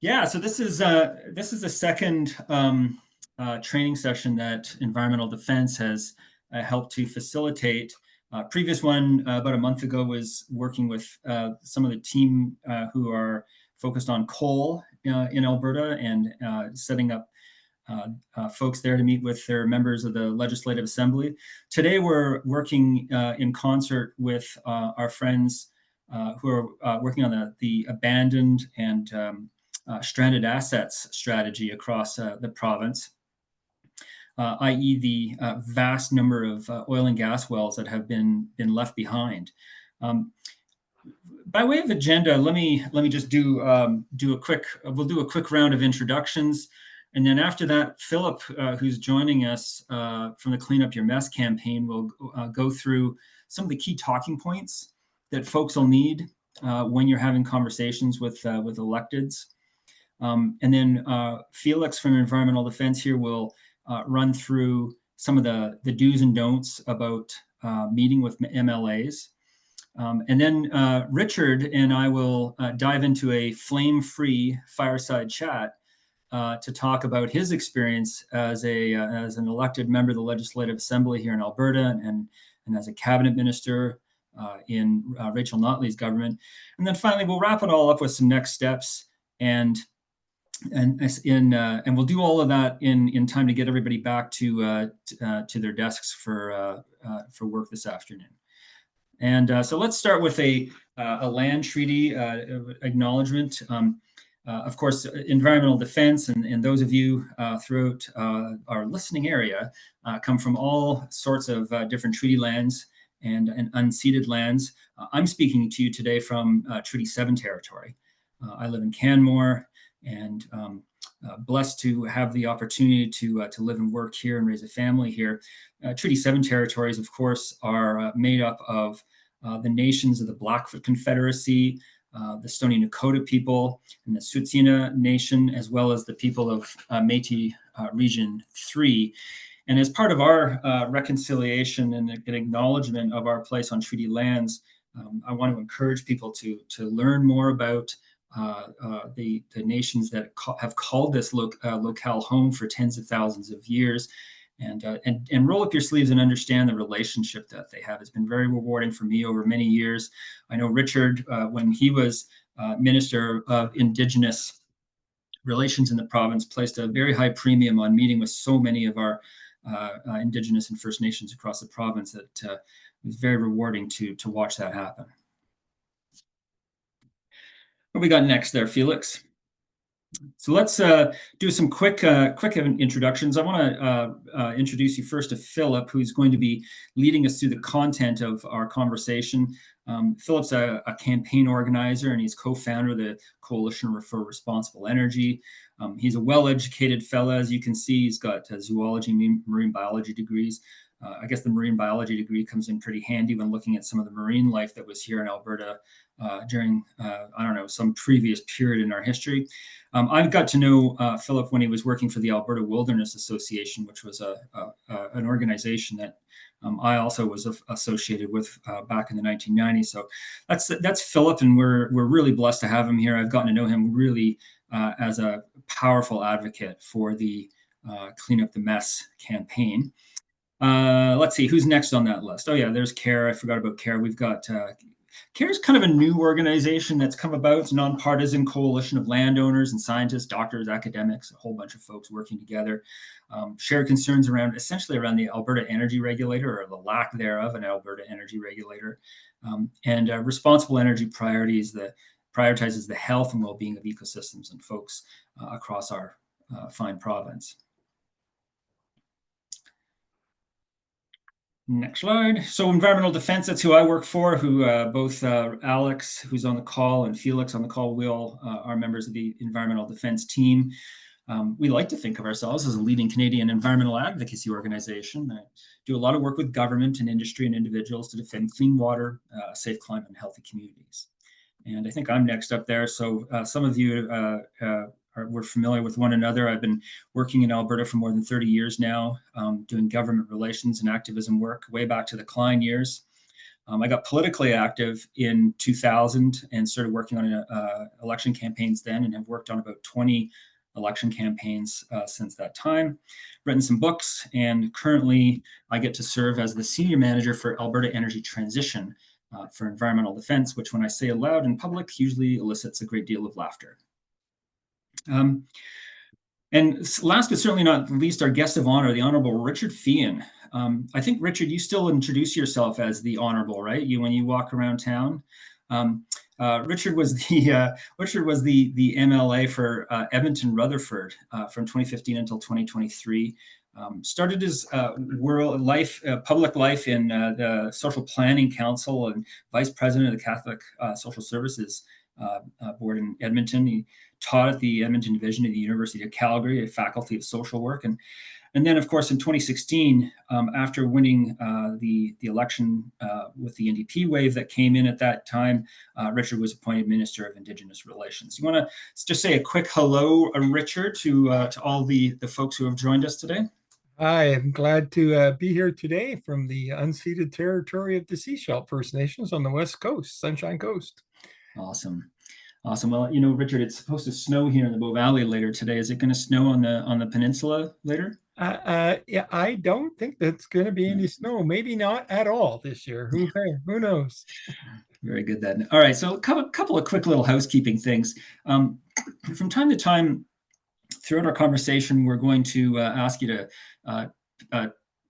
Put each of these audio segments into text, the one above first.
Yeah, so this is the second training session that Environmental Defense has helped to facilitate. Previous one about a month ago was working with some of the team who are focused on coal in Alberta and setting up folks there to meet with their members of the Legislative Assembly. Today, we're working in concert with our friends who are working on the abandoned and stranded assets strategy across the province, i.e., the vast number of oil and gas wells that have been left behind. By way of agenda, let me just do a quick. We'll do a quick round of introductions, and then after that, Philip, who's joining us from the Clean Up Your Mess campaign, will go through some of the key talking points that folks will need when you're having conversations with electeds. And then Felix from Environmental Defense here will run through some of the do's and don'ts about meeting with MLAs. And then Richard and I will dive into a flame-free fireside chat to talk about his experience as an elected member of the Legislative Assembly here in Alberta and as a cabinet minister in Rachel Notley's government. And then finally, we'll wrap it all up with some next steps and we'll do all of that in time to get everybody back to their desks for work this afternoon. And so let's start with a land treaty acknowledgement. Of course, Environmental Defense and those of you throughout our listening area come from all sorts of different treaty lands and unceded lands. I'm speaking to you today from Treaty 7 territory. I live in Canmore, and blessed to have the opportunity to live and work here and raise a family here. Treaty 7 territories, of course, are made up of the nations of the Blackfoot Confederacy, the Stoney Nakoda people, and the Tsuut'ina Nation, as well as the people of Métis Region 3. And as part of our reconciliation and an acknowledgement of our place on treaty lands, I want to encourage people to learn more about the nations that have called this locale home for tens of thousands of years, and roll up your sleeves and understand the relationship that they have. It's been very rewarding for me over many years. I know Richard, when he was Minister of Indigenous Relations in the province, placed a very high premium on meeting with so many of our Indigenous and First Nations across the province that it was very rewarding to watch that happen. What we got next there, Felix? So let's do some quick introductions. I want to introduce you first to Philip, who's going to be leading us through the content of our conversation. Philip's a campaign organizer, and he's co-founder of the Coalition for Responsible Energy. He's a well-educated fella, as you can see. He's got zoology and marine biology degrees. I guess the marine biology degree comes in pretty handy when looking at some of the marine life that was here in Alberta during, some previous period in our history. I've got to know Philip when he was working for the Alberta Wilderness Association, which was an organization that I also was associated with back in the 1990s. So that's Philip, and we're really blessed to have him here. I've gotten to know him really as a powerful advocate for the Clean Up the Mess campaign. Let's see, who's next on that list? Oh yeah, there's CARE. I forgot about CARE. We've got CARE is kind of a new organization that's come about. It's a nonpartisan coalition of landowners and scientists, doctors, academics, a whole bunch of folks working together, share concerns essentially around the Alberta energy regulator, or the lack thereof an Alberta energy regulator, and responsible energy prioritizes the health and well-being of ecosystems and folks across our fine province. Next slide. So Environmental Defense, that's who I work for, who both Alex, who's on the call, and Felix on the call, we all are members of the Environmental Defense team. We like to think of ourselves as a leading Canadian environmental advocacy organization that do a lot of work with government and industry and individuals to defend clean water, safe climate, and healthy communities. And I think I'm next up there. So some of you we're familiar with one another. I've been working in Alberta for more than 30 years now, doing government relations and activism work way back to the Klein years. I got politically active in 2000 and started working on election campaigns then, and have worked on about 20 election campaigns since that time, written some books, and currently I get to serve as the senior manager for Alberta Energy Transition for environmental defense, which when I say aloud in public usually elicits a great deal of laughter. And last but certainly not least, our guest of honor, the Honourable Richard Feehan. I think, Richard, you still introduce yourself as the Honourable, right? When you walk around town. Richard was the MLA for Edmonton Rutherford from 2015 until 2023. Started his public life in the Social Planning Council and vice president of the Catholic Social Services Board in Edmonton. He taught at the Edmonton Division of the University of Calgary, a faculty of social work, and then, of course, in 2016, after winning the election with the NDP wave that came in at that time, Richard was appointed Minister of Indigenous Relations. You want to just say a quick hello, Richard, to all the folks who have joined us today? Hi, I'm glad to be here today from the unceded territory of the Sechelt First Nations on the West Coast, Sunshine Coast. Awesome. Well, Richard, it's supposed to snow here in the Bow Valley later today. Is it going to snow on the peninsula later? Yeah, I don't think that's going to be any snow. Maybe not at all this year. Who knows? Very good then. All right, so a couple of quick little housekeeping things. From time to time, throughout our conversation, we're going to ask you to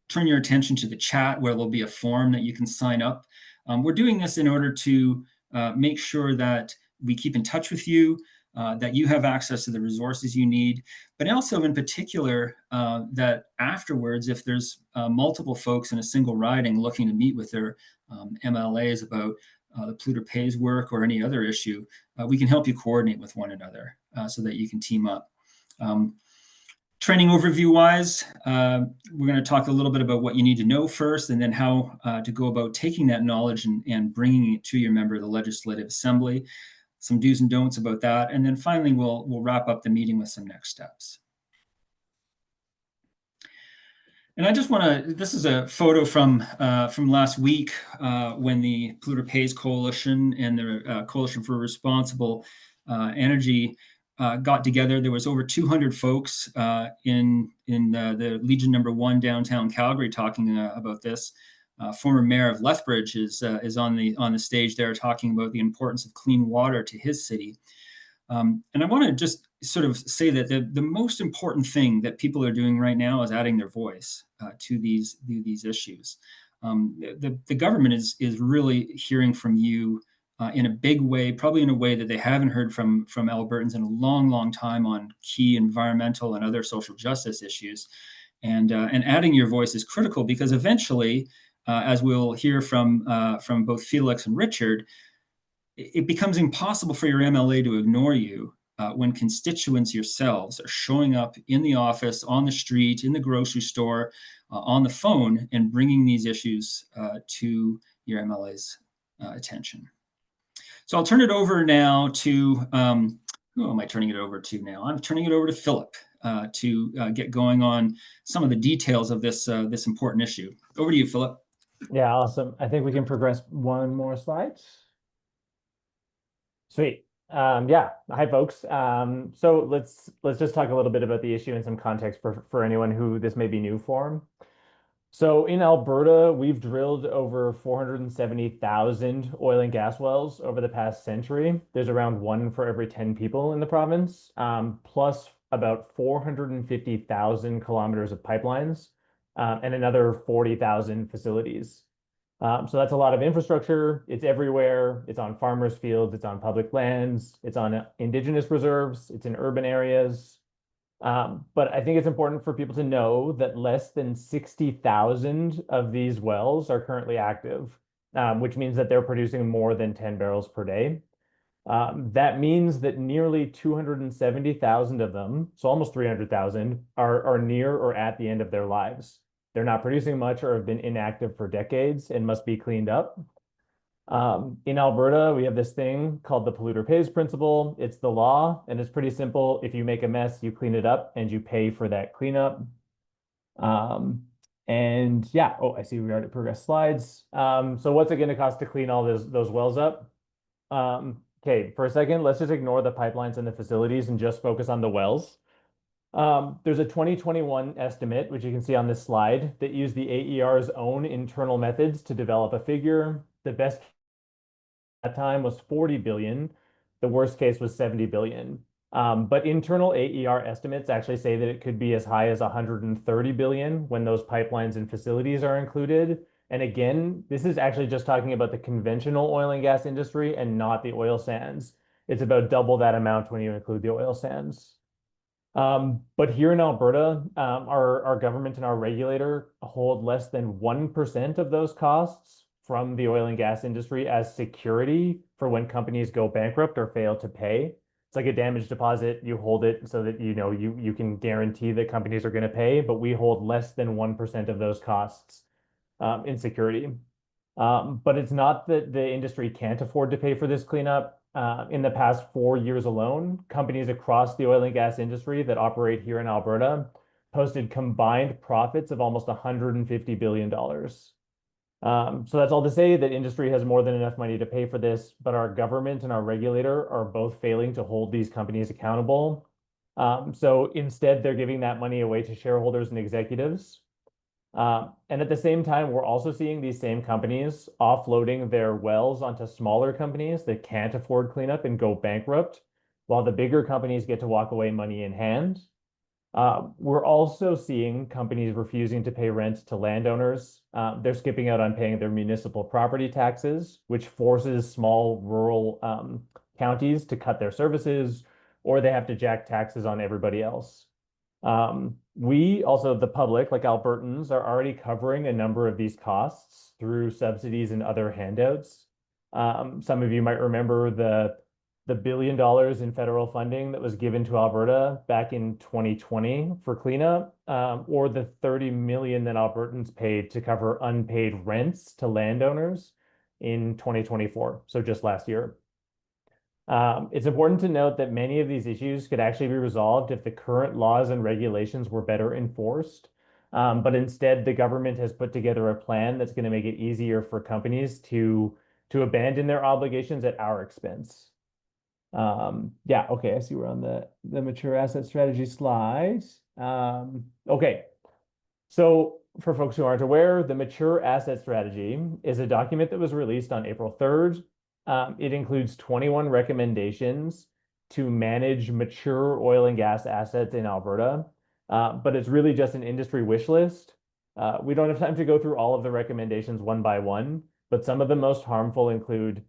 turn your attention to the chat, where there'll be a form that you can sign up. We're doing this in order to make sure that we keep in touch with you, that you have access to the resources you need, but also in particular that afterwards, if there's multiple folks in a single riding looking to meet with their MLAs about the polluter pays work or any other issue, we can help you coordinate with one another so that you can team up. Training overview wise, we're going to talk a little bit about what you need to know first, and then how to go about taking that knowledge and bringing it to your member of the Legislative Assembly. Some do's and don'ts about that, and then finally we'll wrap up the meeting with some next steps. And I just want to, this is a photo from last week when the Polluter Pays Coalition and the Coalition for Responsible Energy got together. There was over 200 folks in the Legion Number 1 downtown Calgary talking about this. Former Mayor of Lethbridge is on the stage there talking about the importance of clean water to his city. And I want to just sort of say that the most important thing that people are doing right now is adding their voice to these issues. The government is really hearing from you in a big way, probably in a way that they haven't heard from Albertans in a long, long time on key environmental and other social justice issues. And adding your voice is critical, because eventually, as we'll hear from both Felix and Richard, it becomes impossible for your MLA to ignore you when constituents yourselves are showing up in the office, on the street, in the grocery store, on the phone, and bringing these issues to your MLA's attention. So I'll turn it over now to, who am I turning it over to now? I'm turning it over to Philip to get going on some of the details of this important issue. Over to you, Philip. Yeah, awesome. I think we can progress one more slide. Sweet. Yeah. Hi, folks. So let's just talk a little bit about the issue and some context for anyone who this may be new for. So in Alberta, we've drilled over 470,000 oil and gas wells over the past century. There's around 1 for every 10 people in the province, plus about 450,000 kilometers of pipelines, and another 40,000 facilities. So that's a lot of infrastructure. It's everywhere. It's on farmers' fields. It's on public lands. It's on Indigenous reserves. It's in urban areas. But I think it's important for people to know that less than 60,000 of these wells are currently active, which means that they're producing more than 10 barrels per day. That means that nearly 270,000 of them, so almost 300,000, are near or at the end of their lives. They're not producing much or have been inactive for decades and must be cleaned up. In Alberta, we have this thing called the polluter pays principle. It's the law, and it's pretty simple. If you make a mess, you clean it up and you pay for that cleanup. And yeah, oh, I see we already progressed slides. So what's it going to cost to clean all those wells up? Okay, for a second, let's just ignore the pipelines and the facilities and just focus on the wells. There's a 2021 estimate, which you can see on this slide, that used the AER's own internal methods to develop a figure. The best that time was 40 billion. The worst case was 70 billion. But internal AER estimates actually say that it could be as high as 130 billion when those pipelines and facilities are included. And again, this is actually just talking about the conventional oil and gas industry and not the oil sands. It's about double that amount when you include the oil sands. But here in Alberta, our government and our regulator hold less than 1% of those costs from the oil and gas industry as security for when companies go bankrupt or fail to pay. It's like a damage deposit. You hold it so that you can guarantee that companies are going to pay, but we hold less than 1% of those costs in security. But it's not that the industry can't afford to pay for this cleanup. In the past 4 years alone, companies across the oil and gas industry that operate here in Alberta posted combined profits of almost $150 billion. So that's all to say that industry has more than enough money to pay for this, but our government and our regulator are both failing to hold these companies accountable. So instead, they're giving that money away to shareholders and executives. And at the same time, we're also seeing these same companies offloading their wells onto smaller companies that can't afford cleanup and go bankrupt, while the bigger companies get to walk away money in hand. We're also seeing companies refusing to pay rent to landowners. They're skipping out on paying their municipal property taxes, which forces small rural counties to cut their services, or they have to jack taxes on everybody else. We also, the public, like Albertans, are already covering a number of these costs through subsidies and other handouts. Some of you might remember the $1 billion in federal funding that was given to Alberta back in 2020 for cleanup, or the 30 million that Albertans paid to cover unpaid rents to landowners in 2024, so just last year. It's important to note that many of these issues could actually be resolved if the current laws and regulations were better enforced. But instead, the government has put together a plan that's going to make it easier for companies to abandon their obligations at our expense. Yeah, okay, I see we're on the mature asset strategy slide. Okay, so for folks who aren't aware, the mature asset strategy is a document that was released on April 3rd. It includes 21 recommendations to manage mature oil and gas assets in Alberta, but it's really just an industry wish list. We don't have time to go through all of the recommendations one by one, but some of the most harmful include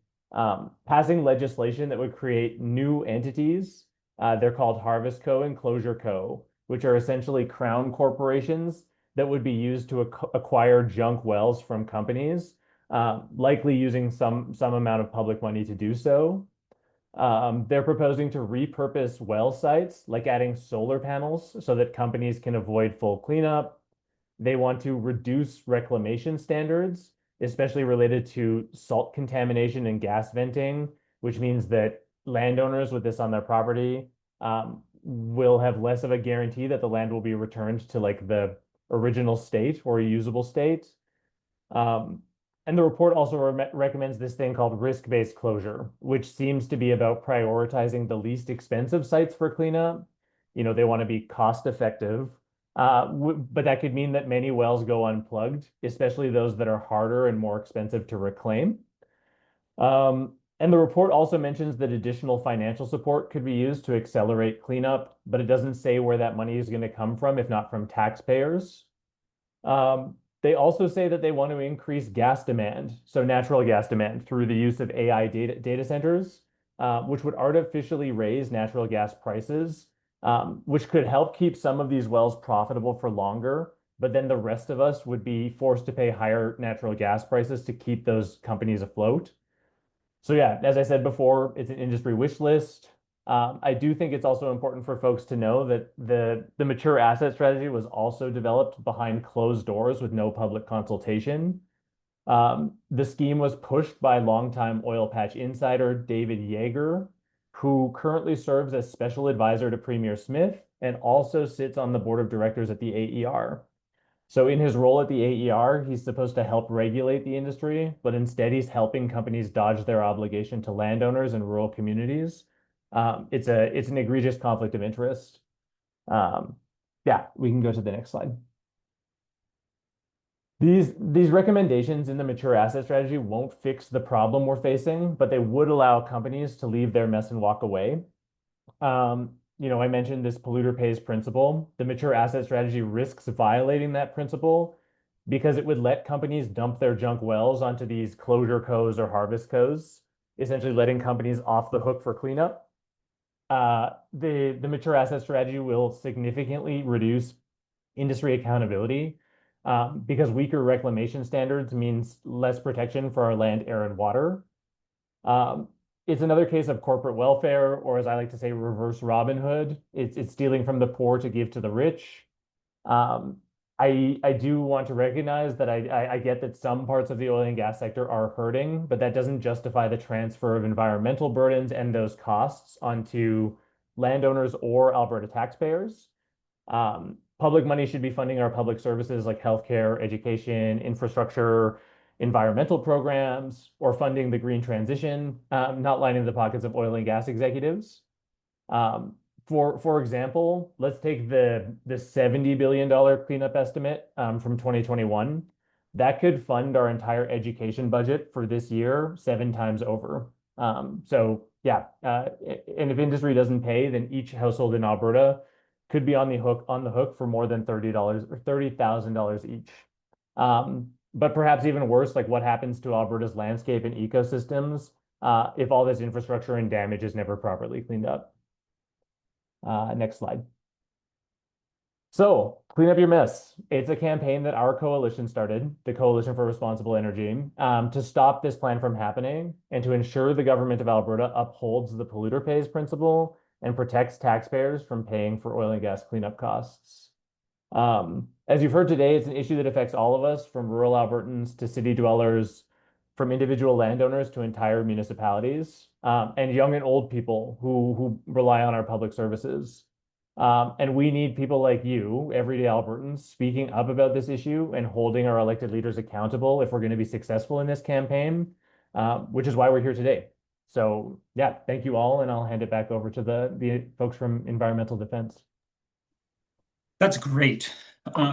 passing legislation that would create new entities. They're called Harvest Co. and Closure Co., which are essentially crown corporations that would be used to acquire junk wells from companies, likely using some amount of public money to do so. They're proposing to repurpose well sites, like adding solar panels so that companies can avoid full cleanup. They want to reduce reclamation standards, especially related to salt contamination and gas venting, which means that landowners with this on their property will have less of a guarantee that the land will be returned to like the original state or a usable state. And the report also recommends this thing called risk-based closure, which seems to be about prioritizing the least expensive sites for cleanup. They want to be cost effective, but that could mean that many wells go unplugged, especially those that are harder and more expensive to reclaim. And the report also mentions that additional financial support could be used to accelerate cleanup, but it doesn't say where that money is going to come from, if not from taxpayers. They also say that they want to increase gas demand, so natural gas demand, through the use of AI data centers, which would artificially raise natural gas prices, which could help keep some of these wells profitable for longer, but then the rest of us would be forced to pay higher natural gas prices to keep those companies afloat. So yeah, as I said before, it's an industry wish list. I do think it's also important for folks to know that the mature asset strategy was also developed behind closed doors with no public consultation. The scheme was pushed by longtime oil patch insider David Yeager, who currently serves as special advisor to Premier Smith and also sits on the board of directors at the AER. So in his role at the AER, he's supposed to help regulate the industry, but instead he's helping companies dodge their obligation to landowners and rural communities. It's an egregious conflict of interest. Yeah, we can go to the next slide. These recommendations in the mature asset strategy won't fix the problem we're facing, but they would allow companies to leave their mess and walk away. I mentioned this polluter pays principle. The mature asset strategy risks violating that principle because it would let companies dump their junk wells onto these closure co's or harvest co's, essentially letting companies off the hook for cleanup. The mature asset strategy will significantly reduce industry accountability because weaker reclamation standards means less protection for our land, air, and water. It's another case of corporate welfare, or as I like to say, reverse Robin Hood. It's stealing from the poor to give to the rich. I do want to recognize that I get that some parts of the oil and gas sector are hurting, but that doesn't justify the transfer of environmental burdens and those costs onto landowners or Alberta taxpayers. Public money should be funding our public services like healthcare, education, infrastructure, environmental programs, or funding the green transition, not lining the pockets of oil and gas executives. For example, let's take the $70 billion cleanup estimate from 2021. That could fund our entire education budget for this year 7 times over. So yeah, and if industry doesn't pay, then each household in Alberta could be on the hook for more than $30 or $30,000 each. But perhaps even worse, like what happens to Alberta's landscape and ecosystems if all this infrastructure and damage is never properly cleaned up. Next slide. So, Clean Up Your Mess. It's a campaign that our coalition started, the Coalition for Responsible Energy, to stop this plan from happening and to ensure the government of Alberta upholds the polluter pays principle and protects taxpayers from paying for oil and gas cleanup costs. As you've heard today, it's an issue that affects all of us, from rural Albertans to city dwellers, from individual landowners to entire municipalities, and young and old people who rely on our public services. And we need people like you, everyday Albertans, speaking up about this issue and holding our elected leaders accountable if we're going to be successful in this campaign, which is why we're here today. So yeah, thank you all, and I'll hand it back over to the folks from Environmental Defense. That's great.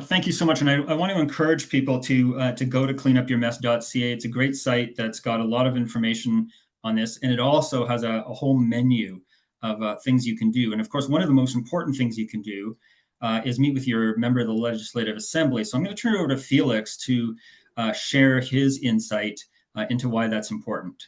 Thank you so much. And I want to encourage people to go to cleanupyourmess.ca. It's a great site that's got a lot of information on this. And it also has a whole menu of things you can do. And of course, one of the most important things you can do is meet with your member of the Legislative Assembly. So I'm going to turn it over to Felix to share his insight into why that's important.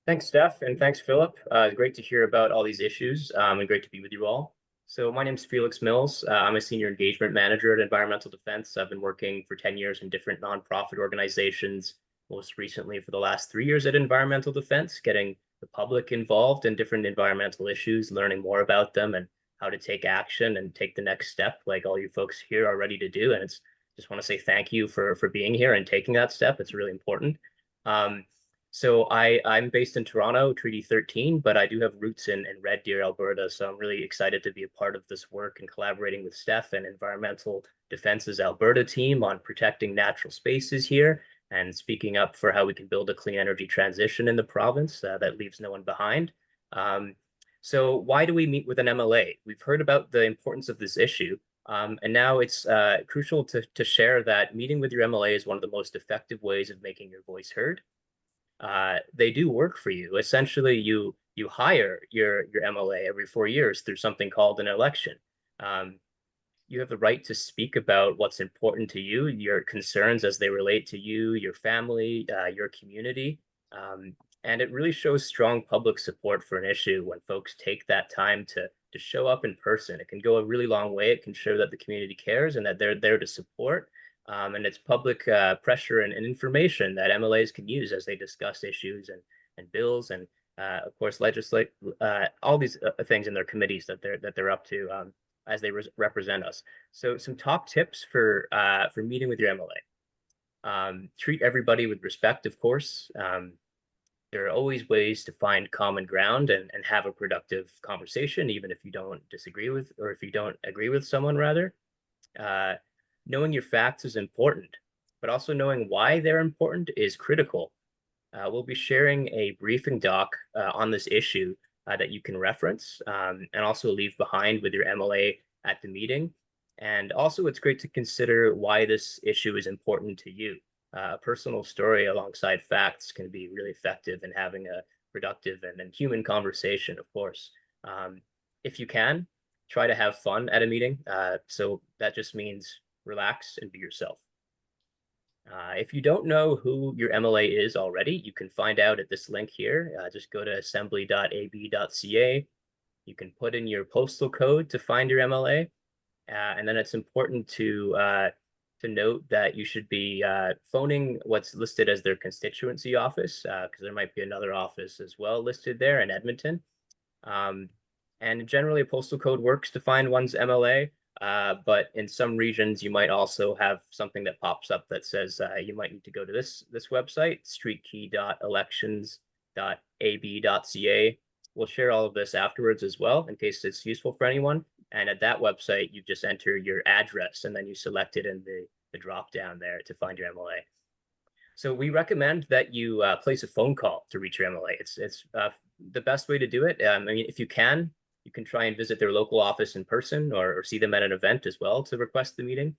Thanks, Steph, and thanks, Philip. Great to hear about all these issues and great to be with you all. So my name is Felix Mills. I'm a senior engagement manager at Environmental Defense. I've been working for 10 years in different nonprofit organizations, most recently for the last 3 years at Environmental Defense, getting the public involved in different environmental issues, learning more about them and how to take action and take the next step, like all you folks here are ready to do. And it's just want to say thank you for being here and taking that step. It's really important. So I'm based in Toronto, Treaty 13, but I do have roots in Red Deer, Alberta. So I'm really excited to be a part of this work and collaborating with Steph and Environmental Defense's Alberta team on protecting natural spaces here and speaking up for how we can build a clean energy transition in the province that leaves no one behind. So why do we meet with an MLA? We've heard about the importance of this issue. And now it's crucial to share that meeting with your MLA is one of the most effective ways of making your voice heard. They do work for you. Essentially, you hire your MLA every 4 years through something called an election. You have the right to speak about what's important to you, your concerns as they relate to you, your family, your community. And it really shows strong public support for an issue when folks take that time to show up in person. It can go a really long way. It can show that the community cares and that they're there to support. And it's public pressure and information that MLAs can use as they discuss issues and bills and of course legislate all these things in their committees that they're up to as they represent us. So some top tips for meeting with your MLA. Treat everybody with respect, of course. There are always ways to find common ground and have a productive conversation, even if you don't disagree with, or if you don't agree with someone, rather. Uh, Knowing your facts is important, but also knowing why they're important is critical. We'll be sharing a briefing doc on this issue that you can reference and also leave behind with your MLA at the meeting. And also, it's great to consider why this issue is important to you. A personal story alongside facts can be really effective in having a productive and human conversation, of course. If you can, try to have fun at a meeting. So that just means relax and be yourself. If you don't know who your MLA is already, you can find out at this link here. Just go to assembly.ab.ca. You can put in your postal code to find your MLA. And then it's important to note that you should be phoning what's listed as their constituency office, because there might be another office as well listed there in Edmonton. And generally, a postal code works to find one's MLA. But in some regions, you might also have something that pops up that says you might need to go to this website, streetkey.elections.ab.ca. We'll share all of this afterwards as well, in case it's useful for anyone. And at that website, you just enter your address, and then you select it in the drop down there to find your MLA. So we recommend that you place a phone call to reach your MLA. It's the best way to do it. I mean, if you can try and visit their local office in person or see them at an event as well to request the meeting.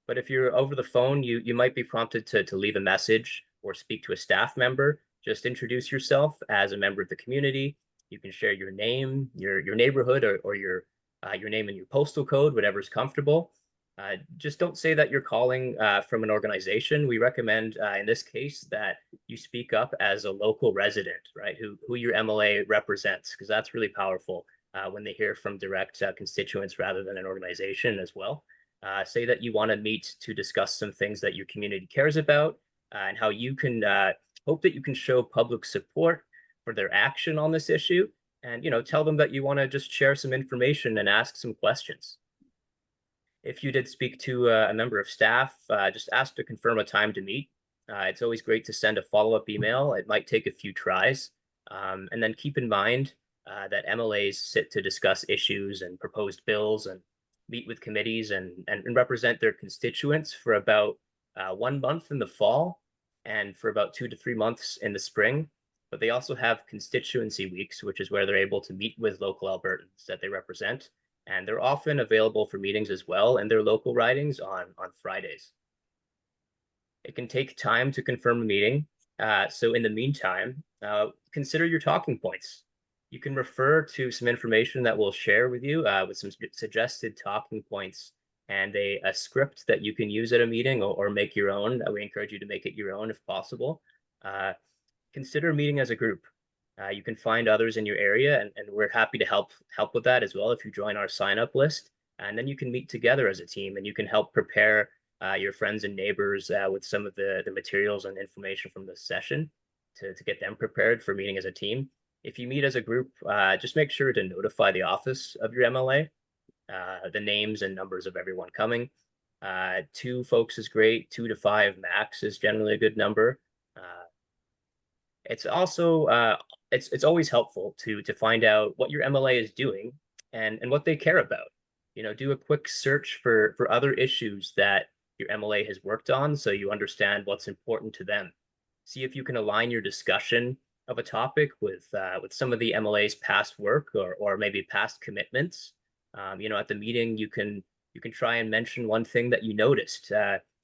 But if you're over the phone, you might be prompted to leave a message or speak to a staff member. Just introduce yourself as a member of the community. You can share your name, your neighborhood, or your name and your postal code, whatever's comfortable. Just don't say that you're calling from an organization. We recommend, in this case, that you speak up as a local resident, right? Who your MLA represents, because that's really powerful when they hear from direct constituents rather than an organization as well. Say that you want to meet to discuss some things that your community cares about and how you can hope that you can show public support for their action on this issue. And, tell them that you want to just share some information and ask some questions. If you did speak to a member of staff, just ask to confirm a time to meet. It's always great to send a follow-up email. It might take a few tries. And then keep in mind that MLAs sit to discuss issues and proposed bills and meet with committees and represent their constituents for about 1 month in the fall and for about 2 to 3 months in the spring. But they also have constituency weeks, which is where they're able to meet with local Albertans that they represent. And they're often available for meetings as well in their local ridings on Fridays. It can take time to confirm a meeting. So in the meantime, consider your talking points. You can refer to some information that we'll share with you with some suggested talking points and a script that you can use at a meeting or make your own. We encourage you to make it your own if possible. Consider meeting as a group. You can find others in your area, and we're happy to help with that as well if you join our sign-up list. And then you can meet together as a team, and you can help prepare your friends and neighbors with some of the materials and information from the session to get them prepared for meeting as a team. If you meet as a group, just make sure to notify the office of your MLA, the names and numbers of everyone coming. 2 folks is great. 2 to 5 max is generally a good number. It's also it's always helpful to find out what your MLA is doing and what they care about. Do a quick search for other issues that your MLA has worked on so you understand what's important to them. See if you can align your discussion of a topic with some of the MLA's past work or maybe past commitments. At the meeting, you can try and mention one thing that you noticed.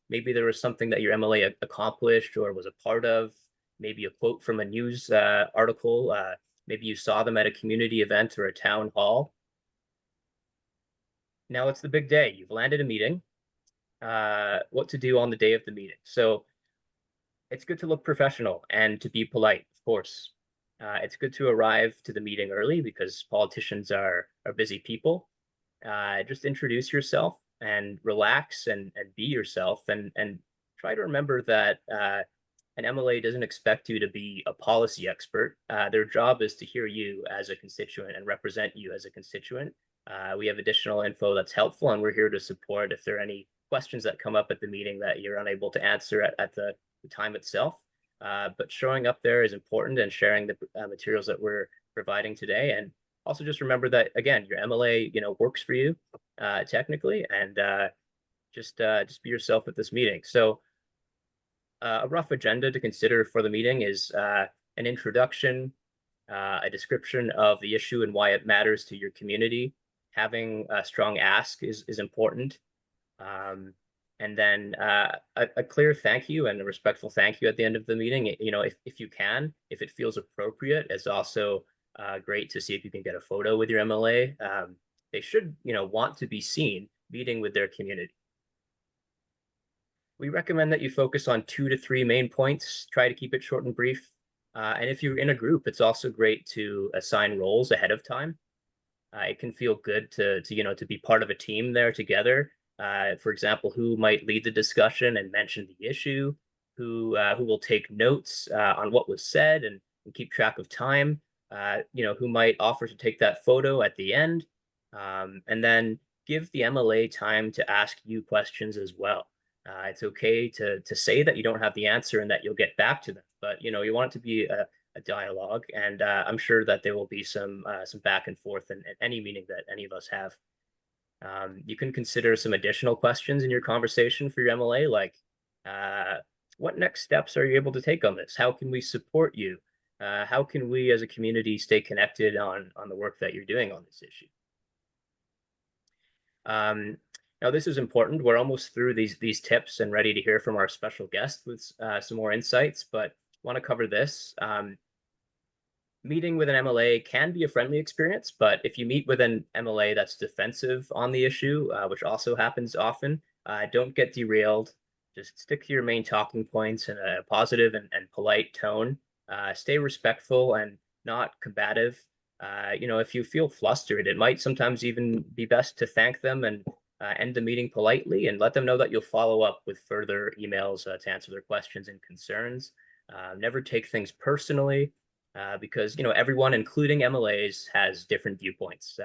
Maybe there was something that your MLA accomplished or was a part of. Maybe a quote from a news article. Maybe you saw them at a community event or a town hall. Now it's the big day. You've landed a meeting. What to do on the day of the meeting. So it's good to look professional and to be polite, of course. It's good to arrive to the meeting early because politicians are busy people. Just introduce yourself and relax and be yourself and try to remember that an MLA doesn't expect you to be a policy expert. Their job is to hear you as a constituent and represent you as a constituent. We have additional info that's helpful, and we're here to support if there are any questions that come up at the meeting that you're unable to answer at the time itself. but showing up there is important, and sharing the materials that we're providing today. And also just remember that, again, your MLA, works for you technically, and just be yourself at this meeting. So a rough agenda to consider for the meeting is an introduction, a description of the issue and why it matters to your community. Having a strong ask is important. And then a clear thank you and a respectful thank you at the end of the meeting. If you can, if it feels appropriate, it's also great to see if you can get a photo with your MLA. They should, want to be seen meeting with their community. We recommend that you focus on 2 to 3 main points. Try to keep it short and brief. And if you're in a group, it's also great to assign roles ahead of time. It can feel good to be part of a team there together. For example, who might lead the discussion and mention the issue, who will take notes on what was said and keep track of time, who might offer to take that photo at the end, and then give the MLA time to ask you questions as well. It's okay to say that you don't have the answer and that you'll get back to them, but you want it to be a dialogue, and I'm sure that there will be some back and forth in any meeting that any of us have. You can consider some additional questions in your conversation for your MLA, like what next steps are you able to take on this? How can we support you? How can we as a community stay connected on the work that you're doing on this issue? Now, this is important. We're almost through these tips and ready to hear from our special guest with some more insights, but want to cover this. Meeting with an MLA can be a friendly experience, but if you meet with an MLA that's defensive on the issue, which also happens often, don't get derailed. Just stick to your main talking points in a positive and polite tone. Stay respectful and not combative. If you feel flustered, it might sometimes even be best to thank them and end the meeting politely and let them know that you'll follow up with further emails to answer their questions and concerns. Never take things personally. Because everyone, including MLAs, has different viewpoints.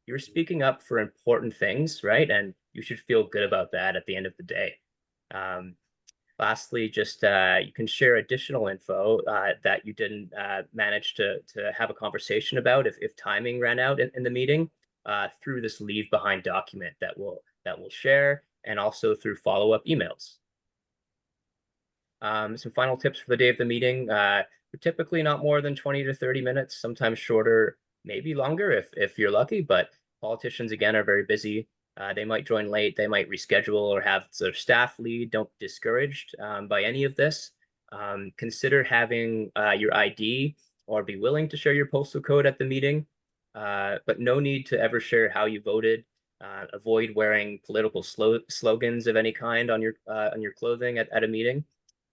You're speaking up for important things, right? And you should feel good about that at the end of the day. Lastly, just you can share additional info that you didn't manage to have a conversation about if timing ran out in the meeting through this leave behind document that we'll share, and also through follow-up emails. Some final tips for the day of the meeting. Typically not more than 20 to 30 minutes, sometimes shorter, maybe longer if you're lucky, but politicians, again, are very busy. They might join late, they might reschedule or have their staff lead. Don't be discouraged by any of this. Consider having your ID or be willing to share your postal code at the meeting, but no need to ever share how you voted. Avoid wearing political slogans of any kind on your clothing at a meeting.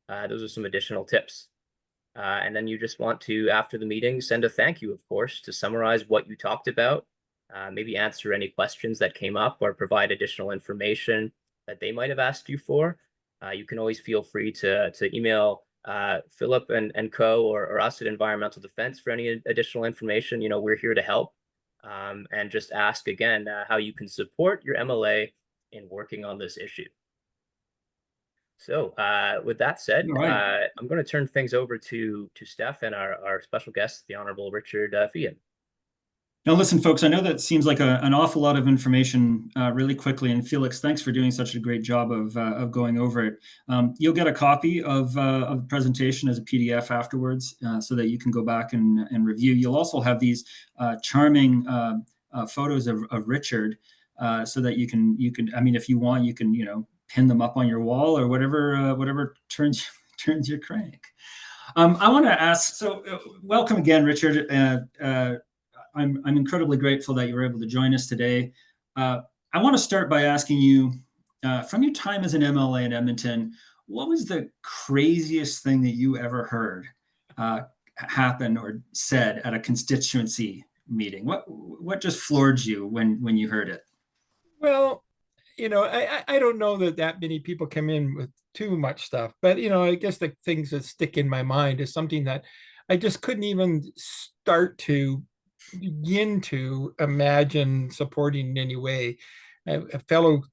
Those are some additional tips. And then you just want to, after the meeting, send a thank you, of course, to summarize what you talked about, maybe answer any questions that came up or provide additional information that they might have asked you for. You can always feel free to email Philip and co or us at Environmental Defense for any additional information. We're here to help, and just ask again how you can support your MLA in working on this issue. So with that said, right, I'm going to turn things over to Steph and our special guest, the Honourable Richard Feehan. Now, listen, folks, I know that seems like an awful lot of information really quickly. And Felix, thanks for doing such a great job of going over it. You'll get a copy of the presentation as a PDF afterwards so that you can go back and review. You'll also have these charming photos of Richard so that you can, I mean, if you want, you can, pin them up on your wall or whatever turns your crank. I want to ask, so welcome again, Richard. I'm incredibly grateful that you were able to join us today. I want to start by asking you, from your time as an MLA in Edmonton, what was the craziest thing that you ever heard happen or said at a constituency meeting? What just floored you when you heard it? Well, I don't know that many people come in with too much stuff, but, I guess the things that stick in my mind is something that I just couldn't even start to begin to imagine supporting in any way. A fellow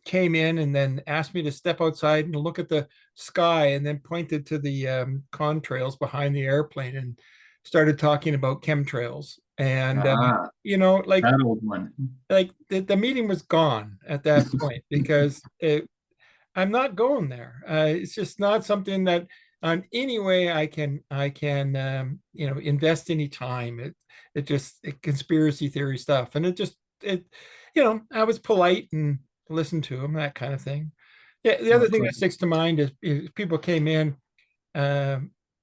came in and then asked me to step outside and look at the sky and then pointed to the contrails behind the airplane and started talking about chemtrails. And you know, like that old one. Like the meeting was gone at that point because I'm not going there. It's just not something that on any way I can you know, invest any time. It just conspiracy theory stuff, and it you know, I was polite and listened to him, that kind of thing. Yeah, the other thing that sticks to mind is people came in,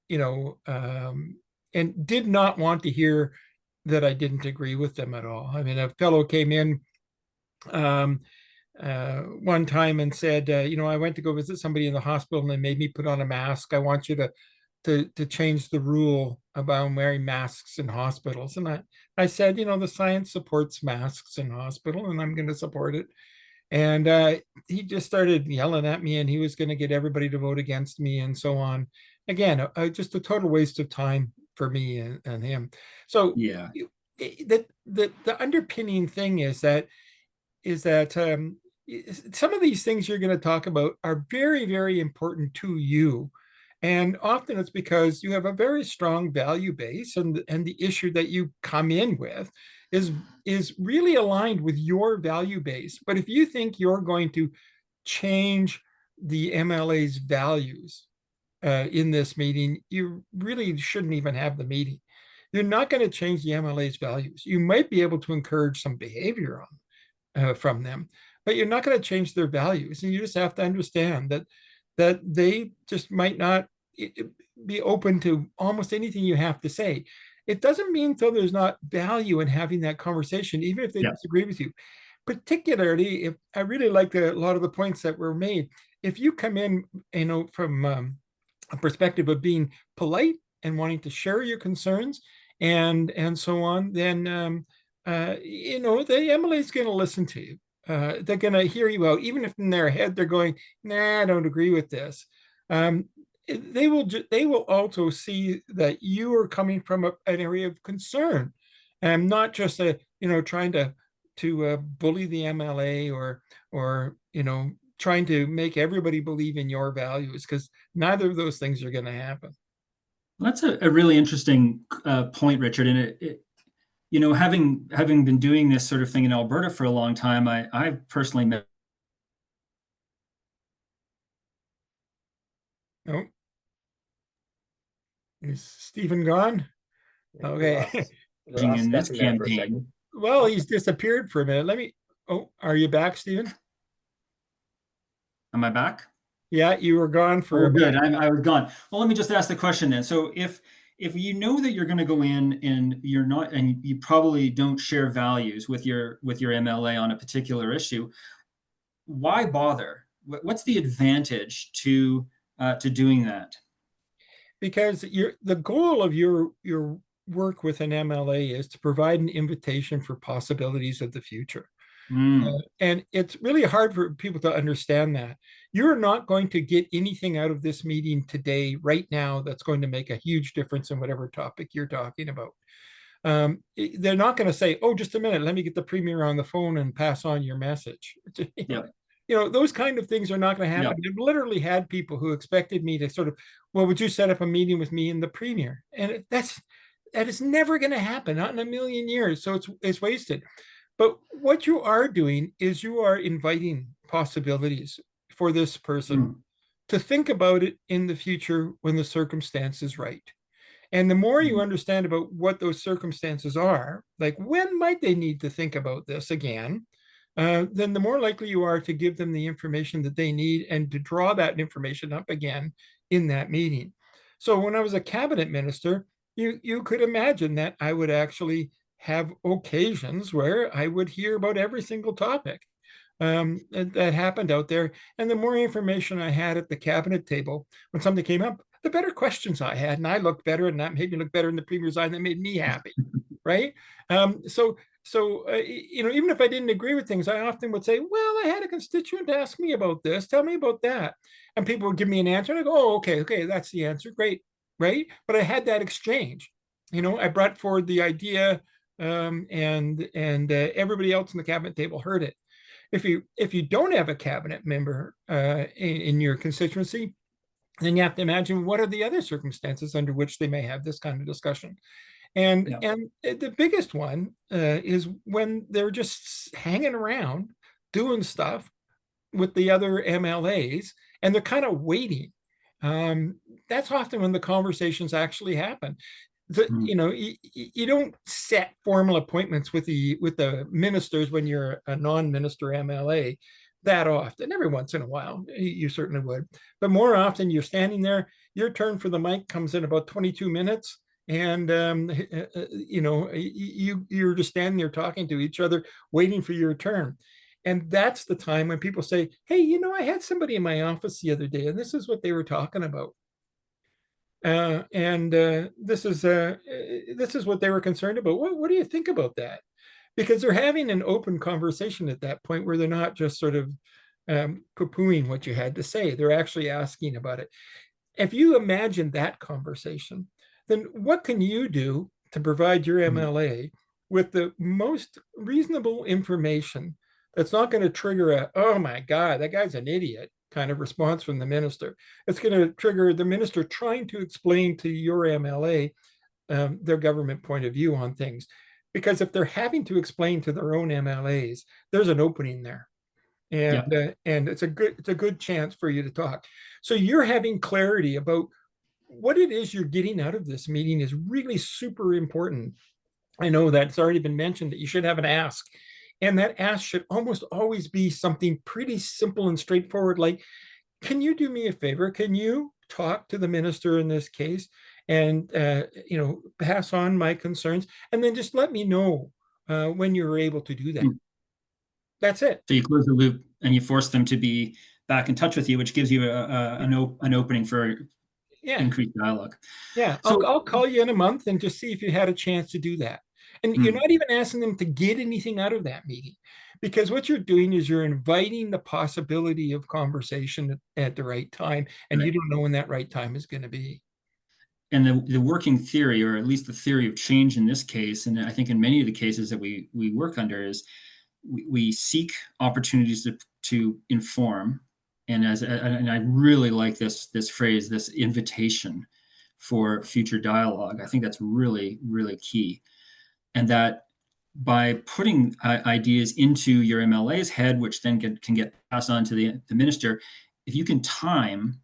you know, and did not want to hear that I didn't agree with them at all. I mean, a fellow came in one time and said, you know, I went to go visit somebody in the hospital and they made me put on a mask. I want you to change the rule about wearing masks in hospitals. And I said, you know, the science supports masks in hospital and I'm going to support it. And he just started yelling at me and he was going to get everybody to vote against me and so on. Again, just a total waste of time for me and him. So yeah, the underpinning thing is that some of these things you're going to talk about are very, very important to you. And often it's because you have a very strong value base, and the issue that you come in with is really aligned with your value base. But if you think you're going to change the MLA's values in this meeting, you really shouldn't even have the meeting. You're not going to change the MLA's values. You might be able to encourage some behavior from them, but you're not going to change their values. And you just have to understand that they just might not be open to almost anything you have to say. It doesn't mean though there's not value in having that conversation, even if they disagree with you. Particularly if I really like a lot of the points that were made. If you come in, you know, from a perspective of being polite and wanting to share your concerns and so on, then you know, the MLA is going to listen to you. They're going to hear you out, even if in their head they're going, "Nah, I don't agree with this." They will also see that you are coming from an area of concern, and not just you know, trying to bully the MLA or you know, trying to make everybody believe in your values, because neither of those things are going to happen. That's a really interesting point, Richard. And it you know, having been doing this sort of thing in Alberta for a long time, I've personally met. Oh, is Stephen gone? Okay. In this campaign. Well, he's disappeared for a minute. Let me. Oh, are you back, Stephen? Am I back? Yeah, you were gone for a good. I was gone. Well, let me just ask the question then. So if you know that you're going to go in and you're not, and you probably don't share values with your MLA on a particular issue, why bother? What's the advantage to doing that? Because the goal of your work with an MLA is to provide an invitation for possibilities of the future. And it's really hard for people to understand that. You're not going to get anything out of this meeting today, right now, that's going to make a huge difference in whatever topic you're talking about. They're not going to say, "Oh, just a minute, let me get the premier on the phone and pass on your message." You know, those kind of things are not going to happen. I've literally had people who expected me to sort of, "Well, would you set up a meeting with me and the premier?" And that is never going to happen, not in a million years. So it's wasted. But what you are doing is you are inviting possibilities for this person to think about it in the future when the circumstance is right. And the more you understand about what those circumstances are, like when might they need to think about this again, then the more likely you are to give them the information that they need and to draw that information up again in that meeting. So when I was a cabinet minister, you could imagine that I would actually have occasions where I would hear about every single topic that happened out there. And the more information I had at the cabinet table, when something came up, the better questions I had, and I looked better, and that made me look better in the premier's eye, and that made me happy, right? So you know, even if I didn't agree with things, I often would say, "Well, I had a constituent ask me about this. Tell me about that." And people would give me an answer, and I go, "Oh, okay, that's the answer. Great," right? But I had that exchange. You know, I brought forward the idea. And everybody else in the cabinet table heard it. If you don't have a cabinet member in your constituency, then you have to imagine what are the other circumstances under which they may have this kind of discussion. And the biggest one is when they're just hanging around doing stuff with the other MLAs and they're kind of waiting. That's often when the conversations actually happen. You know, you don't set formal appointments with the ministers when you're a non-minister MLA that often. Every once in a while, you certainly would, but more often you're standing there. Your turn for the mic comes in about 22 minutes, and you know, you're just standing there talking to each other, waiting for your turn. And that's the time when people say, "Hey, you know, I had somebody in my office the other day, and this is what they were talking about." This is what they were concerned about. What do you think about that? Because they're having an open conversation at that point where they're not just sort of poo-pooing what you had to say. They're actually asking about it. If you imagine that conversation, then what can you do to provide your MLA with the most reasonable information that's not going to trigger a, "Oh my God, that guy's an idiot" kind of response from the minister? It's going to trigger the minister trying to explain to your MLA their government point of view on things. Because if they're having to explain to their own MLAs, there's an opening there. And it's a good chance for you to talk. So you're having clarity about what it is you're getting out of this meeting is really super important. I know that's already been mentioned that you should have an ask. And that ask should almost always be something pretty simple and straightforward, like, "Can you do me a favor? Can you talk to the minister in this case and you know, pass on my concerns, and then just let me know when you're able to do that." That's it. So you close the loop and you force them to be back in touch with you, which gives you an opening for increased dialogue. Yeah, so I'll call you in a month and just see if you had a chance to do that. And you're not even asking them to get anything out of that meeting, because what you're doing is you're inviting the possibility of conversation at the right time, and you don't know when that right time is going to be. And the working theory, or at least the theory of change in this case, and I think in many of the cases that we work under, is we seek opportunities to inform. And I really like this phrase, this invitation for future dialogue. I think that's really, really key. And that by putting ideas into your MLA's head, which then can get passed on to the minister, if you can time,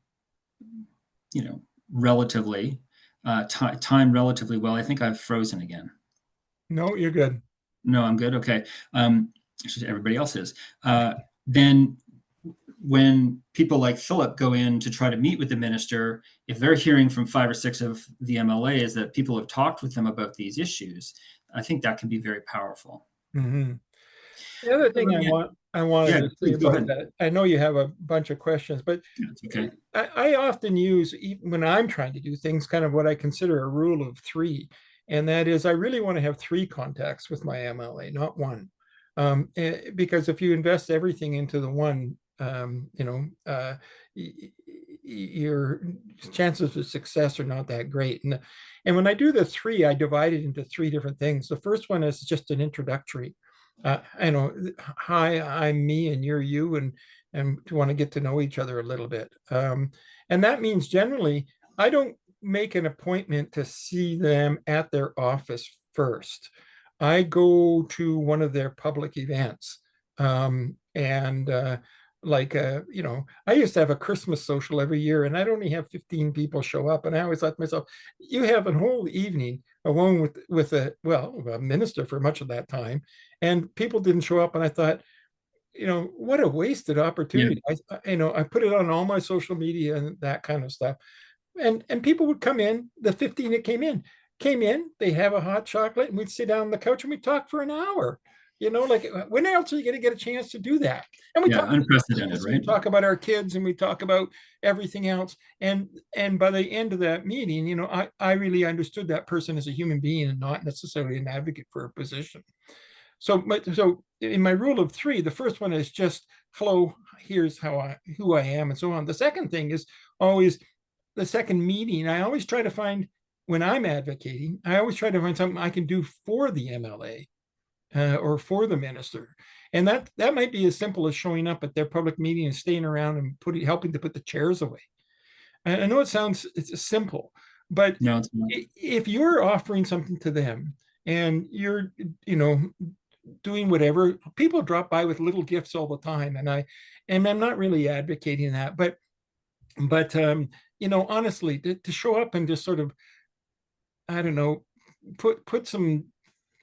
you know, relatively well. I think I've frozen again. No, you're good. No, I'm good. Okay. Everybody else is. Then when people like Philip go in to try to meet with the minister, if they're hearing from 5 or 6 of the MLAs that people have talked with them about these issues, I think that can be very powerful. The other thing I wanted to say about that, I know you have a bunch of questions, but okay. I often use, even when I'm trying to do things, kind of what I consider a rule of 3. And that is, I really want to have 3 contacts with my MLA, not 1. Because if you invest everything into the one, you know, your chances of success are not that great. And when I do the 3, I divide it into 3 different things. The first one is just an introductory. I know, "Hi, I'm me and you're you, and to want to get to know each other a little bit." And that means generally, I don't make an appointment to see them at their office first. I go to one of their public events. You know, I used to have a Christmas social every year, and I'd only have 15 people show up. And I always thought to myself, you have a whole evening alone with a minister for much of that time, and people didn't show up. And I thought, you know, what a wasted opportunity. I put it on all my social media and that kind of stuff. And people would come in, the 15 that came in, they have a hot chocolate, and we'd sit down on the couch and we'd talk for an hour. You know, like, when else are you going to get a chance to do that? And we talk unprecedented, right? We talk about our kids, and we talk about everything else. And by the end of that meeting, you know, I really understood that person as a human being and not necessarily an advocate for a position. So in my rule of 3, the first one is just, "Hello, here's who I am," and so on. The second thing is always the second meeting. I always try to find, when I'm advocating, I always try to find something I can do for the MLA. Or for the minister. And that might be as simple as showing up at their public meeting and staying around and helping to put the chairs away. I know it's simple, but No, it's not. if you're offering something to them and you're, doing whatever, people drop by with little gifts all the time. And I'm not really advocating that, but honestly, to show up and just sort of, I don't know, put some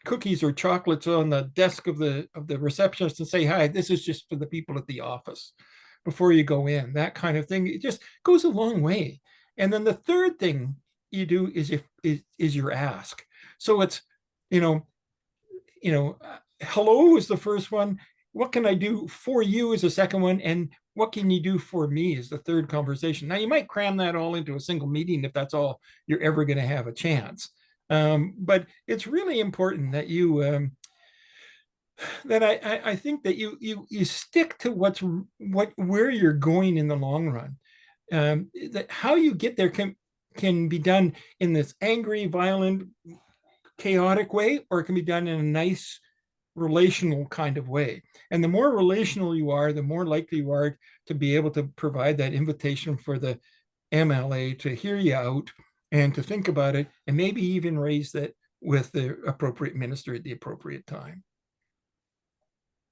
cookies or chocolates on the desk of the receptionist and say, hi, this is just for the people at the office before you go in, that kind of thing. It just goes a long way. And then the third thing you do is your ask. So it's, hello is the first one. What can I do for you is the second one. And what can you do for me is the third conversation. Now, you might cram that all into a single meeting if that's all you're ever going to have a chance. But it's really important that you that I think that you stick to where you're going in the long run. That how you get there can be done in this angry, violent, chaotic way, or it can be done in a nice, relational kind of way. And the more relational you are, the more likely you are to be able to provide that invitation for the MLA to hear you out and to think about it, and maybe even raise that with the appropriate minister at the appropriate time.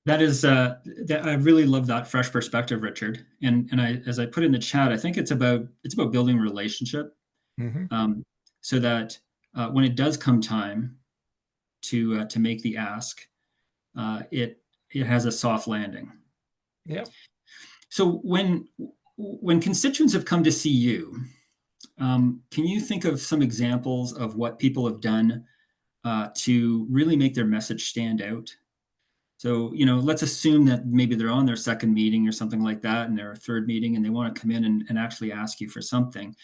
That is, that I really love that fresh perspective, Richard. And as I put in the chat, I think it's about building relationship, so that when it does come time to make the ask, it has a soft landing. Yeah. So when constituents have come to see you, can you think of some examples of what people have done to really make their message stand out? So, let's assume that maybe they're on their second meeting or something like that, and their third meeting, and they want to come in and actually ask you for something.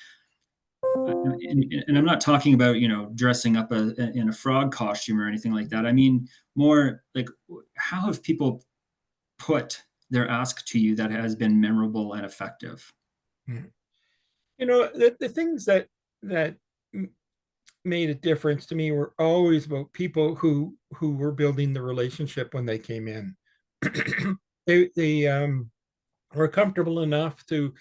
And I'm not talking about, dressing up in a frog costume or anything like that. I mean, more like, how have people put their ask to you that has been memorable and effective? The things that made a difference to me were always about people who were building the relationship when they came in. they were comfortable enough to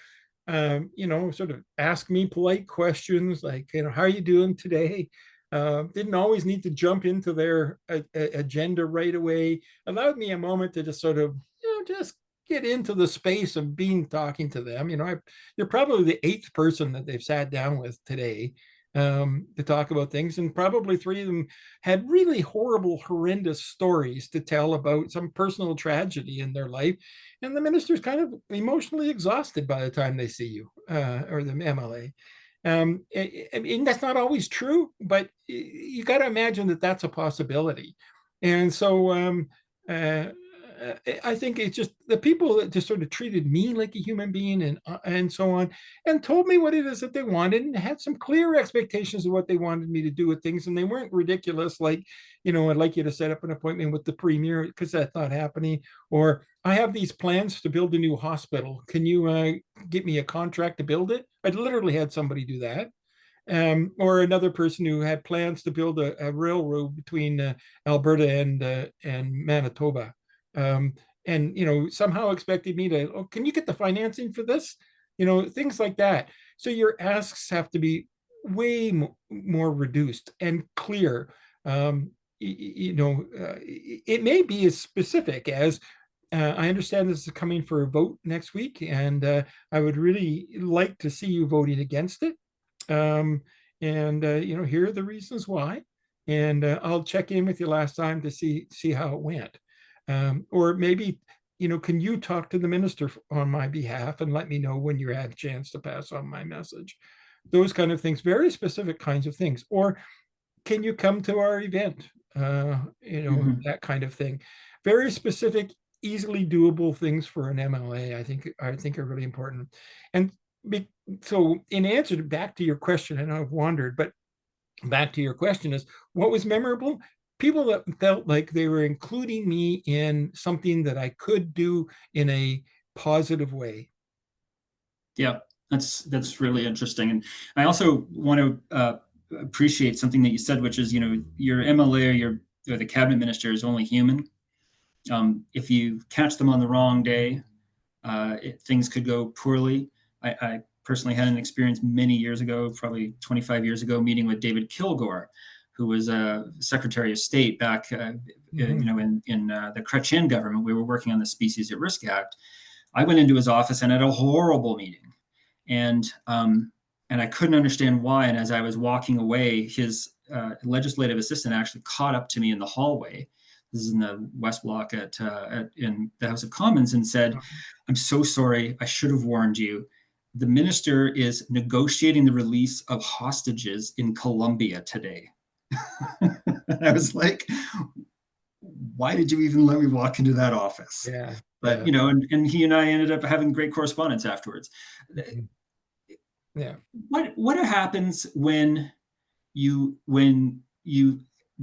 sort of ask me polite questions like, how are you doing today? Didn't always need to jump into their agenda right away. Allowed me a moment to just sort of, just get into the space of talking to them. You're probably the 8th person that they've sat down with today to talk about things, and probably 3 of them had really horrible, horrendous stories to tell about some personal tragedy in their life, and the minister's kind of emotionally exhausted by the time they see you or the MLA. I mean, that's not always true, but you got to imagine that that's a possibility. And so I think it's just the people that just sort of treated me like a human being and so on, and told me what it is that they wanted, and had some clear expectations of what they wanted me to do with things. And they weren't ridiculous, like, I'd like you to set up an appointment with the premier, because that's not happening. Or, I have these plans to build a new hospital. Can you get me a contract to build it? I literally had somebody do that. Or another person who had plans to build a railroad between Alberta and Manitoba. And somehow expected me to, can you get the financing for this? Things like that. So your asks have to be way more reduced and clear. It may be as specific as, I understand this is coming for a vote next week, and I would really like to see you voting against it. Here are the reasons why. And I'll check in with you last time to see how it went. Or maybe, can you talk to the minister on my behalf and let me know when you had a chance to pass on my message? Those kind of things, very specific kinds of things. Or can you come to our event? That kind of thing. Very specific, easily doable things for an MLA, I think are really important. And so in answer back to your question, and I've wandered, but back to your question is, what was memorable? People that felt like they were including me in something that I could do in a positive way. Yeah, that's really interesting. And I also want to appreciate something that you said, which is, your MLA or the cabinet minister is only human. If you catch them on the wrong day, things could go poorly. I personally had an experience many years ago, probably 25 years ago, meeting with David Kilgore, who was a Secretary of State back, in the Chrétien government. We were working on the Species at Risk Act. I went into his office and had a horrible meeting, and I couldn't understand why. And as I was walking away, his legislative assistant actually caught up to me in the hallway. This is in the West Block in the House of Commons, and said, "I'm so sorry. I should have warned you. The minister is negotiating the release of hostages in Colombia today." And I was like, why did you even let me walk into that office? Yeah. But, and he and I ended up having great correspondence afterwards. Yeah. What happens when you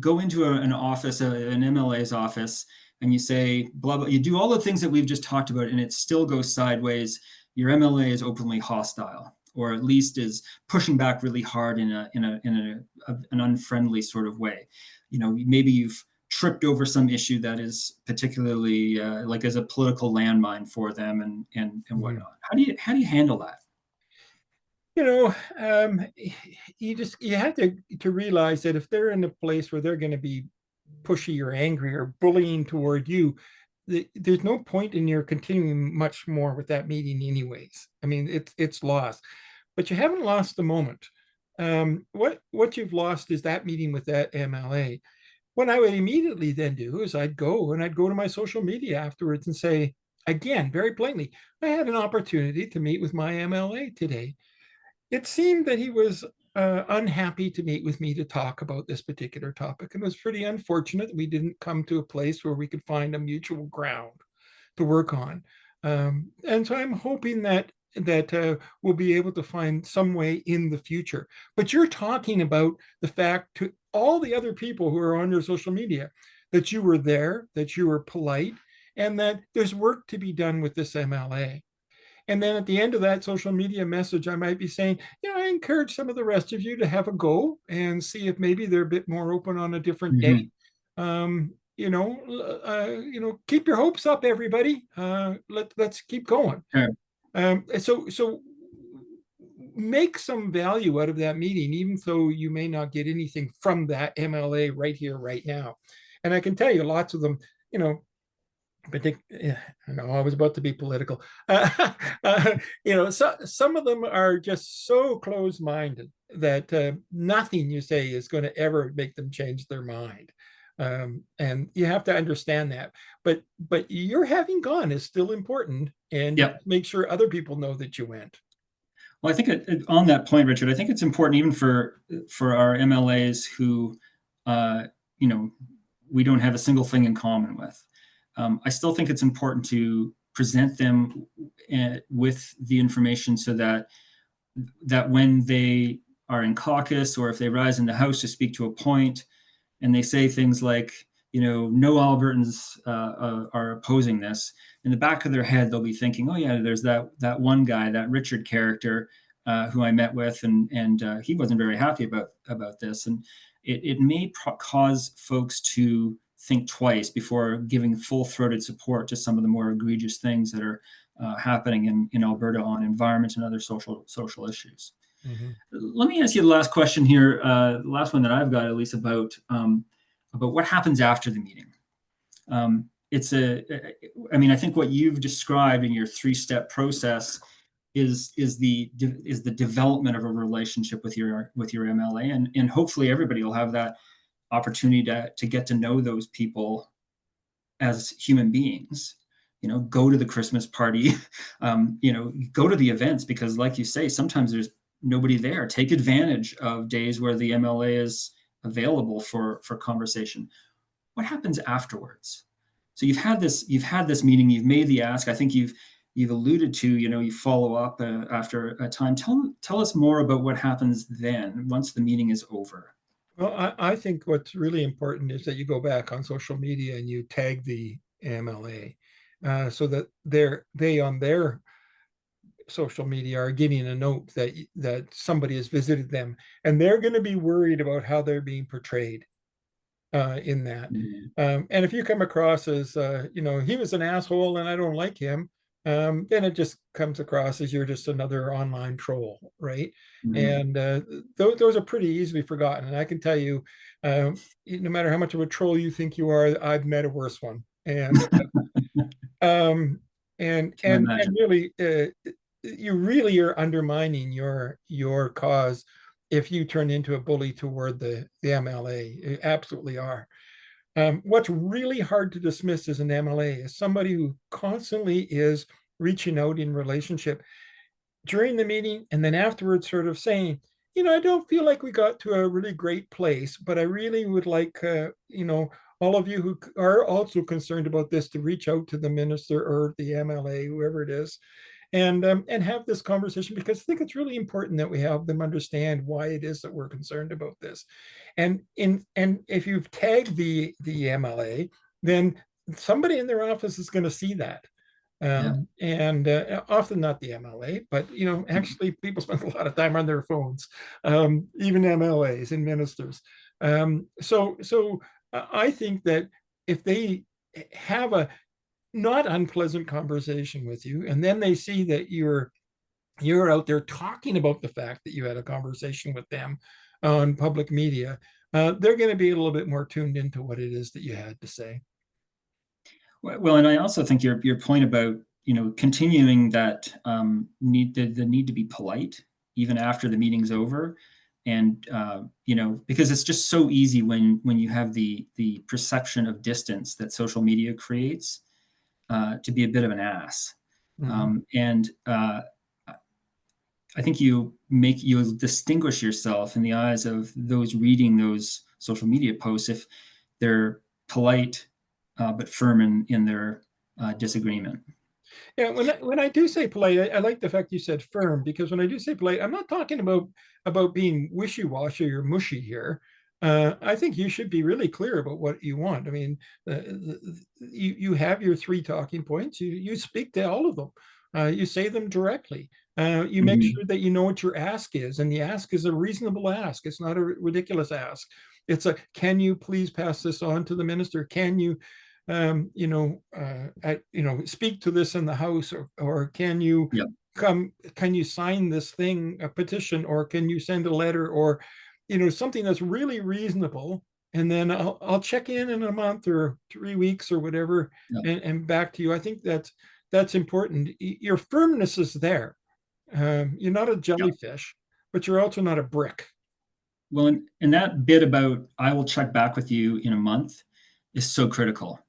go into an office, an MLA's office, and you say, blah, blah, you do all the things that we've just talked about, and it still goes sideways? Your MLA is openly hostile, or at least is pushing back really hard in an unfriendly sort of way. Maybe you've tripped over some issue that is particularly like as a political landmine for them and whatnot. How do you handle that? You have to realize that if they're in a place where they're going to be pushy or angry or bullying toward you, there's no point in your continuing much more with that meeting anyways. I mean, it's lost, but you haven't lost the moment. What you've lost is that meeting with that MLA. What I would immediately then do is I'd go to my social media afterwards and say, again, very plainly, I had an opportunity to meet with my MLA today. It seemed that he was unhappy to meet with me to talk about this particular topic. And it was pretty unfortunate that we didn't come to a place where we could find a mutual ground to work on. And so I'm hoping that we'll be able to find some way in the future. But you're talking about the fact to all the other people who are on your social media that you were there, that you were polite, and that there's work to be done with this MLA. And then at the end of that social media message, I might be saying, I encourage some of the rest of you to have a go and see if maybe they're a bit more open on a different day. Keep your hopes up, everybody. Let's keep going. So make some value out of that meeting, even though you may not get anything from that MLA right here, right now. And I can tell you, lots of them, but I was about to be political. Some of them are just so close-minded that nothing you say is going to ever make them change their mind. And you have to understand that. But your having gone is still important, and make sure other people know that you went. Well, I think on that point, Richard, I think it's important even for our MLAs who, we don't have a single thing in common with. I still think it's important to present them with the information so that when they are in caucus, or if they rise in the House to speak to a point, and they say things like, no Albertans are opposing this, in the back of their head, they'll be thinking, oh yeah, there's that one guy, that Richard character who I met with, and he wasn't very happy about this. And it may cause folks to think twice before giving full-throated support to some of the more egregious things that are happening in Alberta on environment and other social issues. Mm-hmm. Let me ask you the last question here, the last one that I've got, at least, about what happens after the meeting. I think what you've described in your 3-step process is the development of a relationship with your MLA, and hopefully everybody will have that opportunity to get to know those people as human beings. Go to the Christmas party, go to the events, because like you say, sometimes there's nobody there. Take advantage of days where the MLA is available for conversation. What happens afterwards? So you've had this meeting, you've made the ask. I think you've alluded to, you follow up after a time. Tell us more about what happens then once the meeting is over. Well, I think what's really important is that you go back on social media and you tag the MLA so that they on their social media are getting a note that somebody has visited them, and they're going to be worried about how they're being portrayed in that. Mm-hmm. And if you come across as, he was an asshole and I don't like him, then it just comes across as you're just another online troll, right? Mhm. And those are pretty easily forgotten. And I can tell you, no matter how much of a troll you think you are, I've met a worse one. Um, Can and imagine. really, you really are undermining your cause if you turn into a bully toward the MLA. You absolutely are. What's really hard to dismiss as an MLA is somebody who constantly is reaching out in relationship during the meeting and then afterwards sort of saying, I don't feel like we got to a really great place, but I really would like, all of you who are also concerned about this to reach out to the minister or the MLA, whoever it is, and have this conversation, because I think it's really important that we have them understand why it is that we're concerned about this. And if you've tagged the MLA, then somebody in their office is going to see that. Yeah. And often not the MLA, but actually people spend a lot of time on their phones, even MLAs and ministers. So I think that if they have a not unpleasant conversation with you, and then they see that you're out there talking about the fact that you had a conversation with them on public media, they're going to be a little bit more tuned into what it is that you had to say. Well, and I also think your point about continuing that need the need to be polite even after the meeting's over, and because it's just so easy when you have the perception of distance that social media creates, to be a bit of an ass. And I think you'll distinguish yourself in the eyes of those reading those social media posts if they're polite, but firm in their disagreement. Yeah, when I do say polite, I like the fact you said firm, because when I do say polite, I'm not talking about being wishy-washy or mushy here. I think you should be really clear about what you want. I mean, you have your 3 talking points. You speak to all of them. You say them directly. You make Mhm. sure that you know what your ask is, and the ask is a reasonable ask. It's not a ridiculous ask. It's a, can you please pass this on to the minister? Can you speak to this in the House, or can you Yeah. can you sign this thing, a petition, or can you send a letter, or something that's really reasonable, and then I'll check in a month or 3 weeks or whatever, Yeah. and back to you. I think that's important. Your firmness is there. You're not a Yeah. jellyfish, but you're also not a brick. Well, and that bit about I will check back with you in a month is so critical.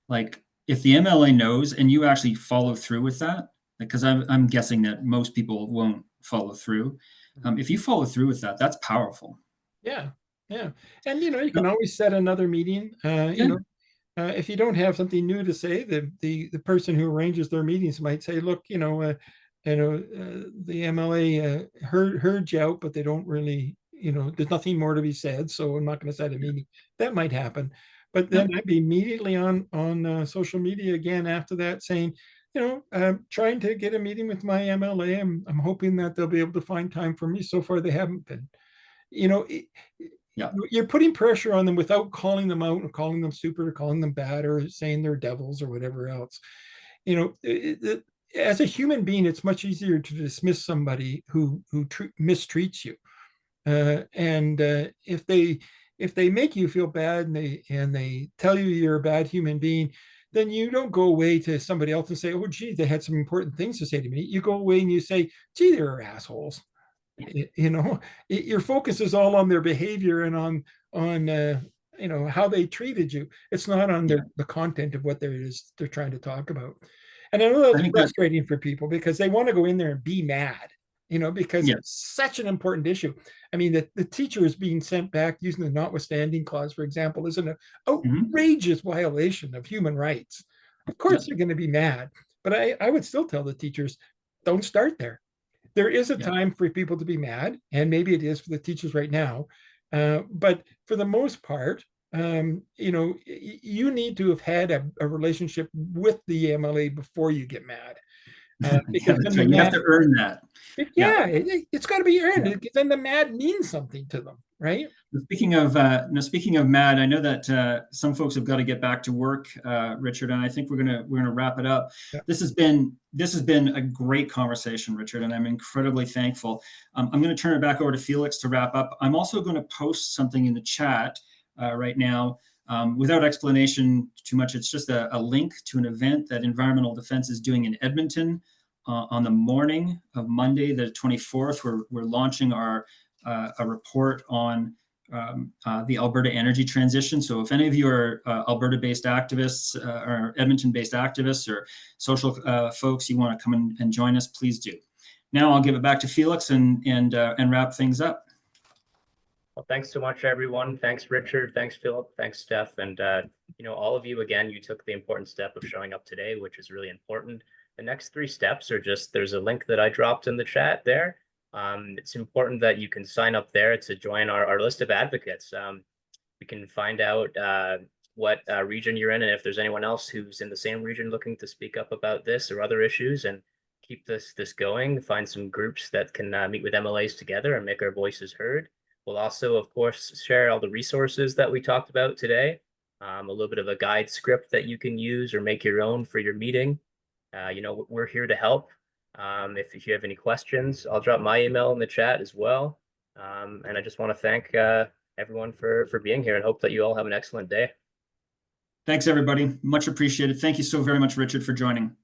Like if the MLA knows and you actually follow through with that, because I'm guessing that most people won't follow through. If you follow through with that, that's powerful. Yeah, yeah, and you can always set another meeting. Yeah. If you don't have something new to say, the person who arranges their meetings might say, "Look, the MLA heard you out, but they don't really, there's nothing more to be said, so I'm not going to set a meeting." That might happen, but Yeah. then I'd be immediately on social media again after that, saying, trying to get a meeting with my MLA. I'm hoping that they'll be able to find time for me. So far, they haven't been. You know, Yeah. you're putting pressure on them without calling them out and calling them stupid or calling them bad or saying they're devils or whatever else. As a human being, it's much easier to dismiss somebody who mistreats you. And if they make you feel bad, and they tell you you're a bad human being, then you don't go away to somebody else and say, "Oh, gee, they had some important things to say to me." You go away and you say, "Gee, they're assholes." Your focus is all on their behavior and on how they treated you. It's not on Yeah. the content of what they're trying to talk about. And I know I that's think that, frustrating for people because they want to go in there and be mad, because yeah. it's such an important issue. I mean, the teacher is being sent back using the notwithstanding clause, for example, is an Mhm. outrageous violation of human rights. Of Yeah. course they're going to be mad, but I would still tell the teachers, don't start there. There is a Yeah. time for people to be mad, and maybe it is for the teachers right now. But for the most part, you need to have had a relationship with the MLA before you get mad. Because That's then right. the You have to earn that. yeah, it's got to be earned. Then the MAD means something to them, right? Speaking of MAD, I know that some folks have got to get back to work, Richard, and I think we're gonna wrap it up. Yeah. This has been a great conversation, Richard, and I'm incredibly thankful. I'm going to turn it back over to Felix to wrap up. I'm also going to post something in the chat right now. Without explanation too much, it's just a link to an event that Environmental Defense is doing in Edmonton on the morning of Monday, the 24th. We're launching a report on the Alberta energy transition. So if any of you are Alberta-based activists or Edmonton-based activists or social folks, you want to come and join us, please do. Now I'll give it back to Felix and wrap things up. Well, thanks so much, everyone. Thanks, Richard. Thanks, Philip. Thanks, Steph. And, all of you, again, you took the important step of showing up today, which is really important. The next 3 steps are just, there's a link that I dropped in the chat there. It's important that you can sign up there to join our list of advocates. We can find out what region you're in, and if there's anyone else who's in the same region looking to speak up about this or other issues, and keep this going. Find some groups that can meet with MLAs together and make our voices heard. We'll also, of course, share all the resources that we talked about today. A little bit of a guide script that you can use or make your own for your meeting. We're here to help. If you have any questions, I'll drop my email in the chat as well. And I just want to thank everyone for being here and hope that you all have an excellent day. Thanks, everybody. Much appreciated. Thank you so very much, Richard, for joining.